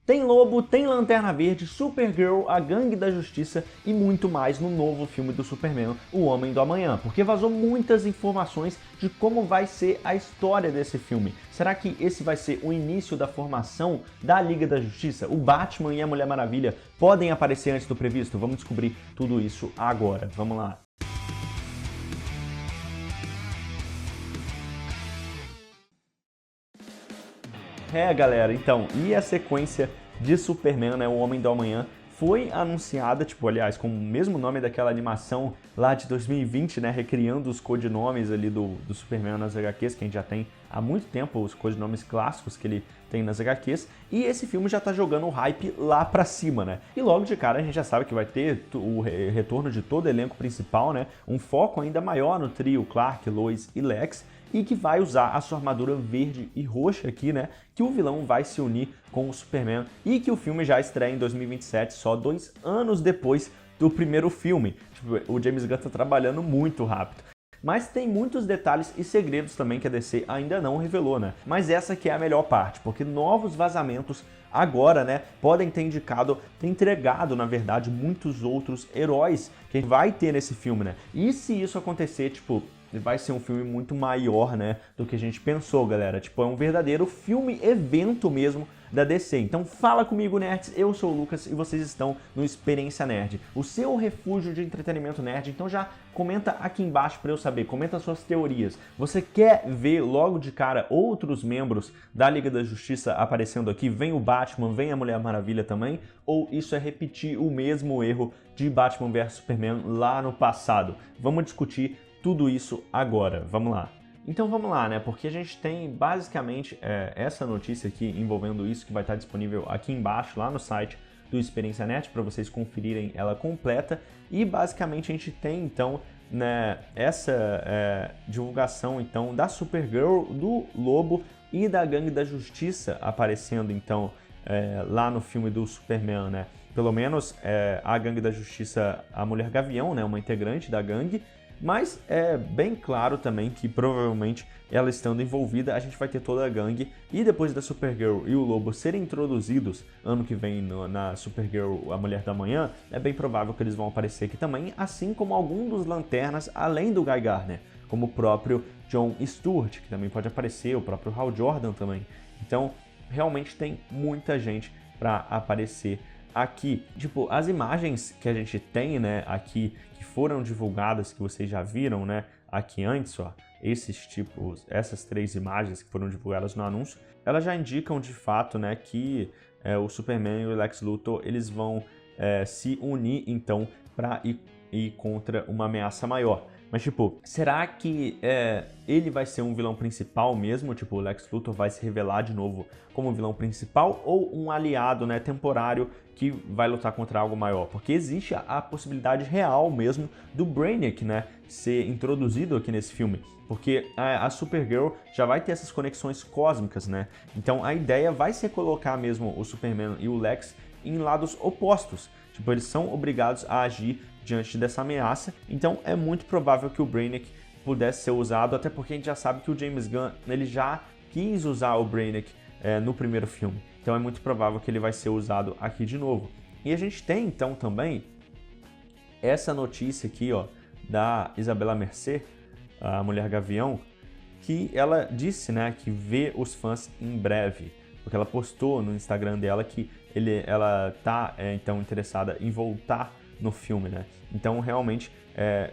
Tem Lobo, tem Lanterna Verde, Supergirl, a Gangue da Justiça e muito mais no novo filme do Superman, O Homem do Amanhã, porque vazou muitas informações de como vai ser a história desse filme. Será que esse vai ser o início da formação da Liga da Justiça? O Batman e a Mulher Maravilha podem aparecer antes do previsto? Vamos descobrir tudo isso agora. Vamos lá. Galera, então, e a sequência de Superman, né, O Homem do Amanhã, foi anunciada, tipo, aliás, com o mesmo nome daquela animação lá de 2020, né, recriando os codinomes ali do Superman nas HQs, que a gente já tem há muito tempo, os codinomes clássicos que ele tem nas HQs, e esse filme já tá jogando o hype lá pra cima, né? E logo de cara a gente já sabe que vai ter o retorno de todo o elenco principal, né, um foco ainda maior no trio Clark, Lois e Lex, e que vai usar a sua armadura verde e roxa aqui, né? Que o vilão vai se unir com o Superman e que o filme já estreia em 2027, só 2 anos depois do primeiro filme. Tipo, o James Gunn tá trabalhando muito rápido. Mas tem muitos detalhes e segredos também que a DC ainda não revelou, né? Mas essa que é a melhor parte, porque novos vazamentos agora, né, podem ter entregado, na verdade, muitos outros heróis que vai ter nesse filme, né? E se isso acontecer, tipo, vai ser um filme muito maior, né, do que a gente pensou, galera. Tipo, é um verdadeiro filme-evento mesmo da DC. Então fala comigo, nerds, eu sou o Lucas e vocês estão no Experiência Nerd, o seu refúgio de entretenimento nerd. Então já comenta aqui embaixo para eu saber, comenta suas teorias. Você quer ver logo de cara outros membros da Liga da Justiça aparecendo aqui? Vem o Batman, vem a Mulher Maravilha também? Ou isso é repetir o mesmo erro de Batman vs Superman lá no passado? Vamos discutir tudo isso agora, vamos lá. Então vamos lá, né, porque a gente tem basicamente essa notícia aqui envolvendo isso que vai estar disponível aqui embaixo, lá no site do Experiência Net, para vocês conferirem ela completa, e basicamente a gente tem então, né, essa divulgação então da Supergirl, do Lobo e da Gangue da Justiça aparecendo então lá no filme do Superman, né, pelo menos a Gangue da Justiça, a Mulher Gavião, né, uma integrante da gangue. Mas é bem claro também que provavelmente ela estando envolvida, a gente vai ter toda a gangue. E depois da Supergirl e o Lobo serem introduzidos ano que vem na Supergirl, a Mulher da Manhã, é bem provável que eles vão aparecer aqui também, assim como alguns dos Lanternas, além do Guy Gardner, como o próprio John Stewart, que também pode aparecer, o próprio Hal Jordan também. Então, realmente tem muita gente para aparecer aqui. Tipo, as imagens que a gente tem, né, aqui, que foram divulgadas, que vocês já viram, né, aqui antes, ó, essas 3 imagens que foram divulgadas no anúncio, elas já indicam de fato, né, que o Superman e o Lex Luthor, eles vão se unir, então, para ir contra uma ameaça maior. Mas, tipo, será que ele vai ser um vilão principal mesmo? Tipo, o Lex Luthor vai se revelar de novo como vilão principal ou um aliado, né, temporário que vai lutar contra algo maior? Porque existe a possibilidade real mesmo do Brainiac, né, ser introduzido aqui nesse filme. Porque a Supergirl já vai ter essas conexões cósmicas, né? Então a ideia vai ser colocar mesmo o Superman e o Lex em lados opostos. Tipo, eles são obrigados a agir diante dessa ameaça, então é muito provável que o Brainiac pudesse ser usado, até porque a gente já sabe que o James Gunn ele já quis usar o Brainiac no primeiro filme, então é muito provável que ele vai ser usado aqui de novo. E a gente tem então também essa notícia aqui, ó, da Isabela Merced, a Mulher Gavião, que ela disse, né, que vê os fãs em breve, porque ela postou no Instagram dela que ela tá então interessada em voltar no filme, né? Então realmente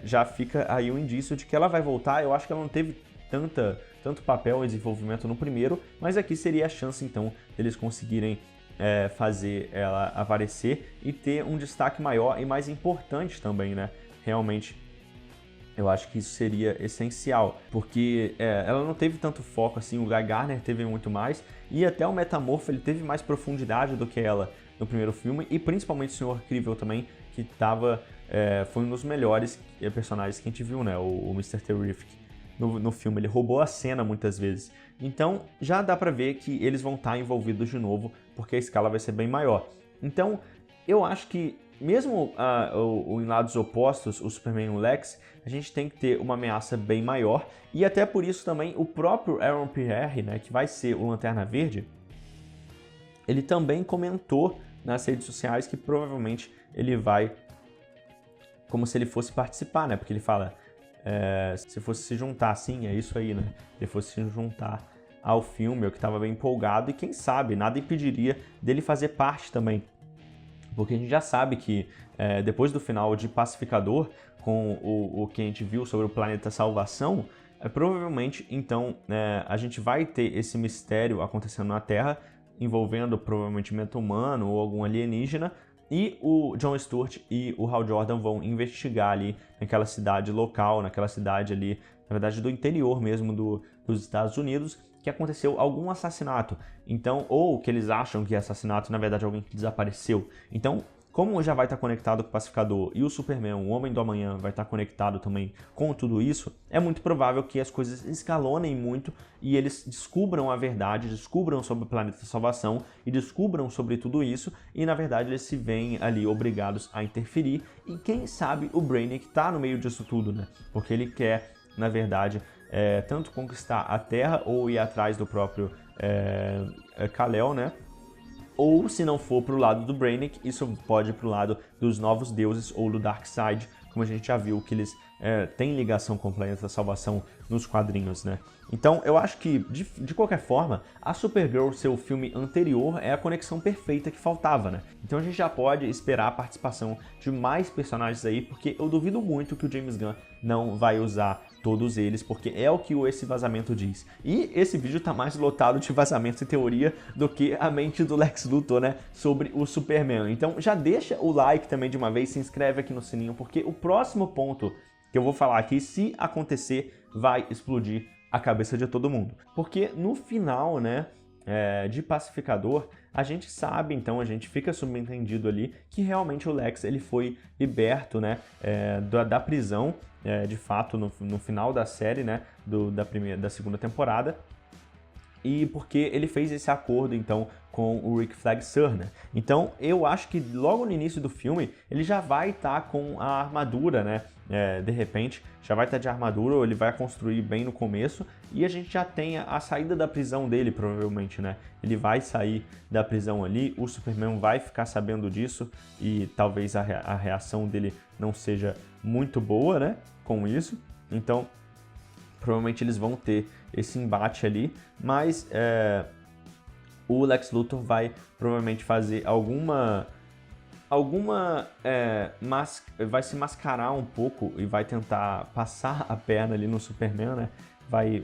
já fica aí o indício de que ela vai voltar. Eu acho que ela não teve tanto papel e desenvolvimento no primeiro, mas aqui seria a chance então deles conseguirem fazer ela aparecer e ter um destaque maior e mais importante também, né? Realmente eu acho que isso seria essencial, porque ela não teve tanto foco assim, o Guy Gardner teve muito mais, e até o Metamorfo ele teve mais profundidade do que ela no primeiro filme, e principalmente o Senhor Incrível também, que foi um dos melhores personagens que a gente viu, né, o Mr. Terrific. No filme, ele roubou a cena muitas vezes. Então, já dá pra ver que eles vão estar envolvidos de novo, porque a escala vai ser bem maior. Então, eu acho que, mesmo em lados opostos, o Superman e o Lex, a gente tem que ter uma ameaça bem maior. E até por isso também, o próprio Aaron Pierre, né, que vai ser o Lanterna Verde, ele também comentou nas redes sociais que provavelmente ele vai, como se ele fosse participar, né? Porque ele fala, se fosse se juntar, sim, é isso aí, né? Ele fosse se juntar ao filme, eu que estava bem empolgado, e quem sabe, nada impediria dele fazer parte também. Porque a gente já sabe que depois do final de Pacificador, com o que a gente viu sobre o Planeta Salvação, provavelmente, então, a gente vai ter esse mistério acontecendo na Terra, envolvendo provavelmente meta-humano ou algum alienígena, e o Jon Stewart e o Hal Jordan vão investigar ali naquela cidade local, naquela cidade ali, na verdade do interior mesmo dos Estados Unidos, que aconteceu algum assassinato. Então, ou que eles acham que é assassinato, na verdade alguém que desapareceu. Então, como já vai estar conectado com o Pacificador e o Superman, o Homem do Amanhã, vai estar conectado também com tudo isso, é muito provável que as coisas escalonem muito e eles descubram a verdade, descubram sobre o Planeta Salvação e descubram sobre tudo isso e, na verdade, eles se veem ali obrigados a interferir e, quem sabe, o Brainiac está no meio disso tudo, né? Porque ele quer, na verdade, tanto conquistar a Terra ou ir atrás do próprio Kal-El, né? Ou, se não for pro lado do Brainiac, isso pode ir pro lado dos Novos Deuses ou do Darkseid, como a gente já viu que eles têm ligação com o Planeta da Salvação nos quadrinhos, né? Então, eu acho que, de qualquer forma, a Supergirl, seu filme anterior, é a conexão perfeita que faltava, né? Então a gente já pode esperar a participação de mais personagens aí, porque eu duvido muito que o James Gunn não vai usar todos eles, porque é o que esse vazamento diz. E esse vídeo tá mais lotado de vazamento e teoria do que a mente do Lex Luthor, né, sobre o Superman. Então já deixa o like também de uma vez, se inscreve aqui no sininho, porque o próximo ponto que eu vou falar aqui, se acontecer, vai explodir a cabeça de todo mundo. Porque no final, né, de Pacificador, a gente sabe, então, a gente fica subentendido ali que realmente o Lex ele foi liberto, né, da prisão, de fato, no final da série, né, da segunda temporada, e porque ele fez esse acordo, então, com o Rick Flag Sr, né? Então, eu acho que logo no início do filme, ele já vai estar com a armadura, né? De repente, já vai estar de armadura, ou ele vai construir bem no começo, e a gente já tem a saída da prisão dele, provavelmente, né? Ele vai sair da prisão ali, o Superman vai ficar sabendo disso, e talvez a reação dele não seja muito boa, né? Com isso. Então, provavelmente eles vão ter esse embate ali, mas o Lex Luthor vai provavelmente fazer vai se mascarar um pouco e vai tentar passar a perna ali no Superman, né? Vai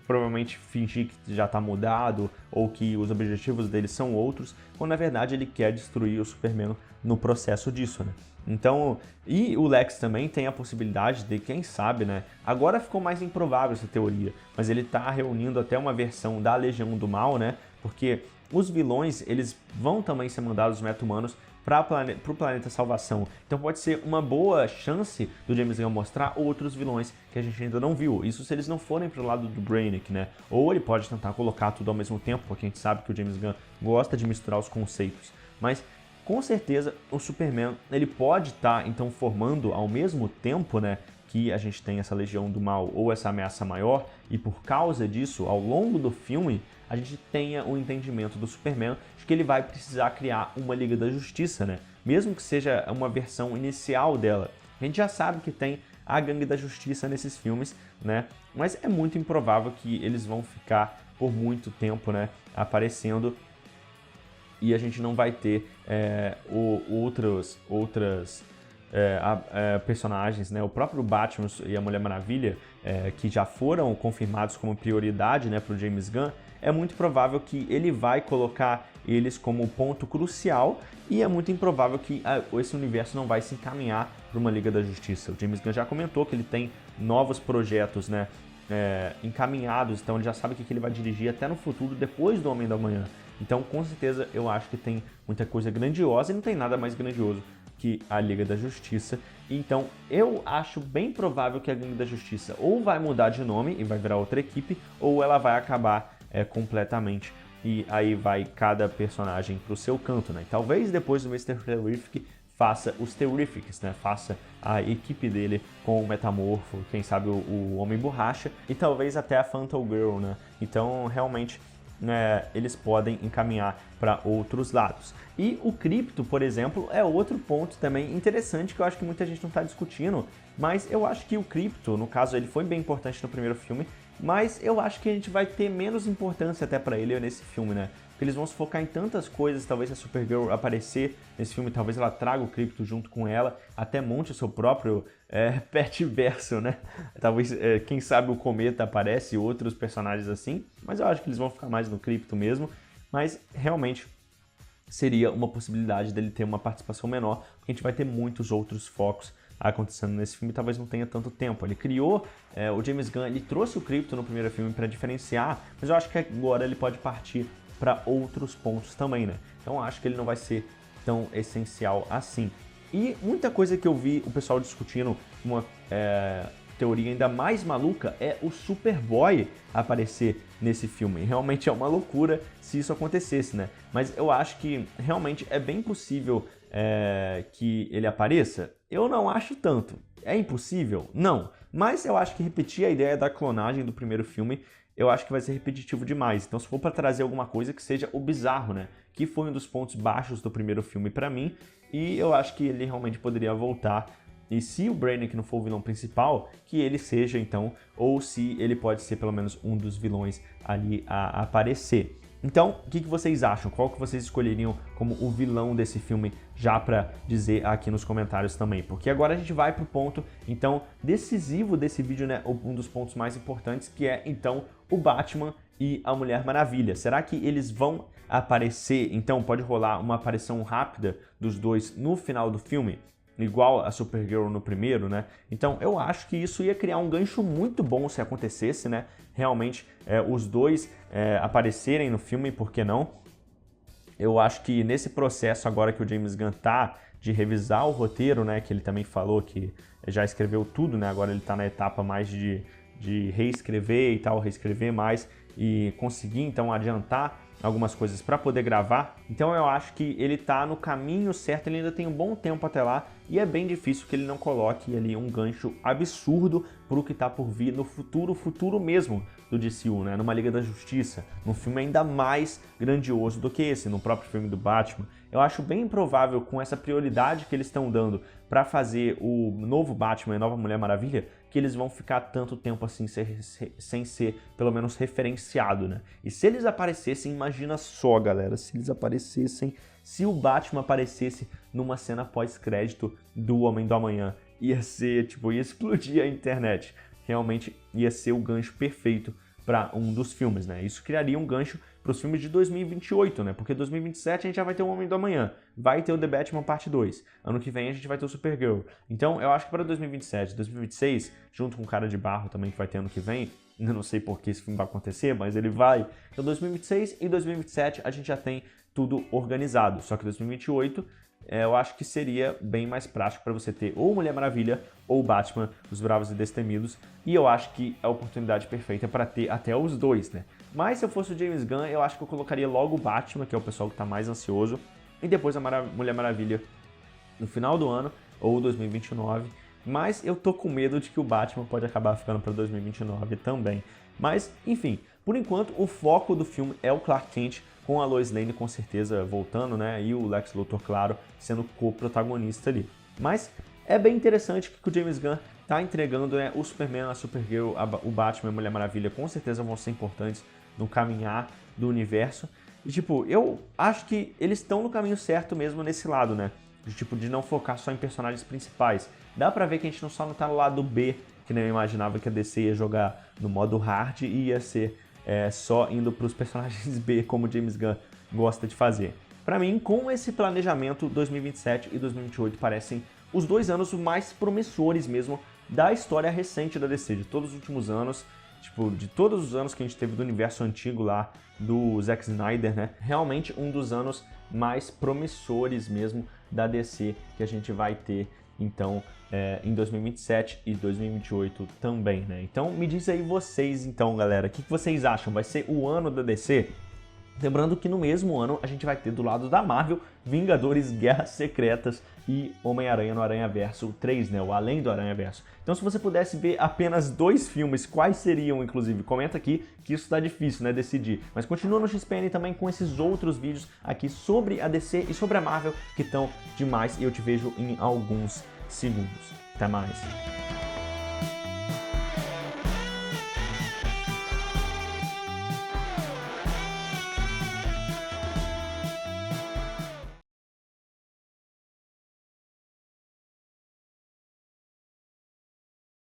provavelmente fingir que já está mudado ou que os objetivos dele são outros, quando na verdade ele quer destruir o Superman no processo disso, né? Então, e o Lex também tem a possibilidade de, quem sabe, né? Agora ficou mais improvável essa teoria, mas ele tá reunindo até uma versão da Legião do Mal, né? Porque os vilões, eles vão também ser mandados meta-humanos pro Planeta Salvação. Então pode ser uma boa chance do James Gunn mostrar outros vilões que a gente ainda não viu. Isso se eles não forem pro lado do Brainiac, né? Ou ele pode tentar colocar tudo ao mesmo tempo, porque a gente sabe que o James Gunn gosta de misturar os conceitos. Mas com certeza o Superman ele pode estar então formando ao mesmo tempo, né, que a gente tem essa Legião do Mal ou essa ameaça maior, e por causa disso, ao longo do filme, a gente tenha o entendimento do Superman de que ele vai precisar criar uma Liga da Justiça, né? Mesmo que seja uma versão inicial dela. A gente já sabe que tem a Gangue da Justiça nesses filmes, né? Mas é muito improvável que eles vão ficar por muito tempo, né, aparecendo, e a gente não vai ter outras personagens, né? O próprio Batman e a Mulher Maravilha, que já foram confirmados como prioridade, né, para o James Gunn. É muito provável que ele vai colocar eles como ponto crucial, e é muito improvável que esse universo não vai se encaminhar para uma Liga da Justiça. O James Gunn já comentou que ele tem novos projetos, né, encaminhados, então ele já sabe o que ele vai dirigir até no futuro, depois do Homem da Manhã. Então, com certeza, eu acho que tem muita coisa grandiosa, e não tem nada mais grandioso que a Liga da Justiça. Então, eu acho bem provável que a Liga da Justiça ou vai mudar de nome e vai virar outra equipe, ou ela vai acabar completamente, e aí vai cada personagem pro seu canto, né? E talvez depois do Mr. Terrific faça os Terrifics, né? Faça a equipe dele com o Metamorfo, quem sabe o Homem Borracha, e talvez até a Phantom Girl, né? Então, realmente, eles podem encaminhar para outros lados. E o Krypto, por exemplo, é outro ponto também interessante que eu acho que muita gente não está discutindo, mas eu acho que o Krypto, no caso, ele foi bem importante no primeiro filme, mas eu acho que a gente vai ter menos importância até pra ele nesse filme, né? Porque eles vão se focar em tantas coisas, talvez se a Supergirl aparecer nesse filme, talvez ela traga o Krypto junto com ela, até monte o seu próprio Petverso, né? Talvez, quem sabe o Cometa aparece e outros personagens assim, mas eu acho que eles vão ficar mais no Krypto mesmo, mas realmente seria uma possibilidade dele ter uma participação menor, porque a gente vai ter muitos outros focos acontecendo nesse filme, talvez não tenha tanto tempo. Ele criou, o James Gunn, ele trouxe o Krypto no primeiro filme para diferenciar, mas eu acho que agora ele pode partir para outros pontos também, né? Então eu acho que ele não vai ser tão essencial assim. E muita coisa que eu vi o pessoal discutindo, uma teoria ainda mais maluca, é o Superboy aparecer nesse filme. Realmente é uma loucura se isso acontecesse, né? Mas eu acho que realmente é bem possível que ele apareça. Eu não acho tanto. É impossível? Não. Mas eu acho que repetir a ideia da clonagem do primeiro filme, eu acho que vai ser repetitivo demais. Então se for para trazer alguma coisa que seja o bizarro, né? Que foi um dos pontos baixos do primeiro filme para mim, e eu acho que ele realmente poderia voltar. E se o Brainiac não for o vilão principal, que ele seja então, ou se ele pode ser pelo menos um dos vilões ali a aparecer. Então, o que vocês acham? Qual que vocês escolheriam como o vilão desse filme, já para dizer aqui nos comentários também? Porque agora a gente vai pro ponto, então, decisivo desse vídeo, né? Um dos pontos mais importantes, que é, então, o Batman e a Mulher Maravilha. Será que eles vão aparecer? Então, pode rolar uma aparição rápida dos dois no final do filme? Igual a Supergirl no primeiro, né? Então eu acho que isso ia criar um gancho muito bom se acontecesse, né? Realmente os dois aparecerem no filme, por que não? Eu acho que nesse processo agora que o James Gunn tá de revisar o roteiro, né? Que ele também falou que já escreveu tudo, né? Agora ele tá na etapa mais de reescrever e tal, reescrever mais e conseguir então adiantar algumas coisas para poder gravar. Então eu acho que ele tá no caminho certo, ele ainda tem um bom tempo até lá e é bem difícil que ele não coloque ali um gancho absurdo pro que tá por vir no futuro mesmo do DCU, né? Numa Liga da Justiça, num filme ainda mais grandioso do que esse, no próprio filme do Batman. Eu acho bem improvável, com essa prioridade que eles estão dando para fazer o novo Batman e a nova Mulher Maravilha, que eles vão ficar tanto tempo assim sem ser pelo menos referenciado, né? E se eles aparecessem, imagina só, galera, se eles aparecessem, se o Batman aparecesse numa cena pós-crédito do Homem do Amanhã, ia ser, tipo, ia explodir a internet. Realmente ia ser o gancho perfeito para um dos filmes, né? Isso criaria um gancho para os filmes de 2028, né? Porque 2027 a gente já vai ter o Homem do Amanhã, vai ter o The Batman Parte 2, ano que vem a gente vai ter o Supergirl. Então eu acho que para 2027, 2026, junto com o Cara de Barro também que vai ter ano que vem, eu não sei por que esse filme vai acontecer, mas ele vai. Então 2026 e 2027 a gente já tem tudo organizado, só que 2028 eu acho que seria bem mais prático para você ter ou Mulher Maravilha ou Batman, os Bravos e Destemidos, e eu acho que é a oportunidade perfeita para ter até os dois, né? Mas se eu fosse o James Gunn, eu acho que eu colocaria logo o Batman, que é o pessoal que está mais ansioso, e depois a Mulher Maravilha no final do ano ou 2029, mas eu tô com medo de que o Batman pode acabar ficando para 2029 também. Mas, enfim, por enquanto o foco do filme é o Clark Kent, com a Lois Lane com certeza voltando, né, e o Lex Luthor, claro, sendo co-protagonista ali. Mas é bem interessante que o James Gunn tá entregando, né, o Superman, a Supergirl, o Batman e a Mulher Maravilha com certeza vão ser importantes no caminhar do universo. E tipo, eu acho que eles estão no caminho certo mesmo nesse lado, né, de não focar só em personagens principais. Dá pra ver que a gente só não tá no lado B, que nem eu imaginava que a DC ia jogar no modo hard e ia ser só indo para os personagens B, como o James Gunn gosta de fazer. Para mim, com esse planejamento, 2027 e 2028 parecem os 2 anos mais promissores mesmo da história recente da DC, de todos os últimos anos, tipo, de todos os anos que a gente teve do universo antigo lá, do Zack Snyder, né? Realmente um dos anos mais promissores mesmo da DC que a gente vai ter, então, em 2027 e 2028 também, né? Então me diz aí vocês, então, galera, o que vocês acham? Vai ser o ano da DC? Lembrando que no mesmo ano a gente vai ter do lado da Marvel Vingadores Guerras Secretas e Homem-Aranha no Aranhaverso 3, né? O Além do Aranhaverso. Então se você pudesse ver apenas 2 filmes, quais seriam, inclusive? Comenta aqui que isso tá difícil, né? Decidir. Mas continua no XPN também com esses outros vídeos aqui sobre a DC e sobre a Marvel que estão demais e eu te vejo em alguns segundos. Até mais!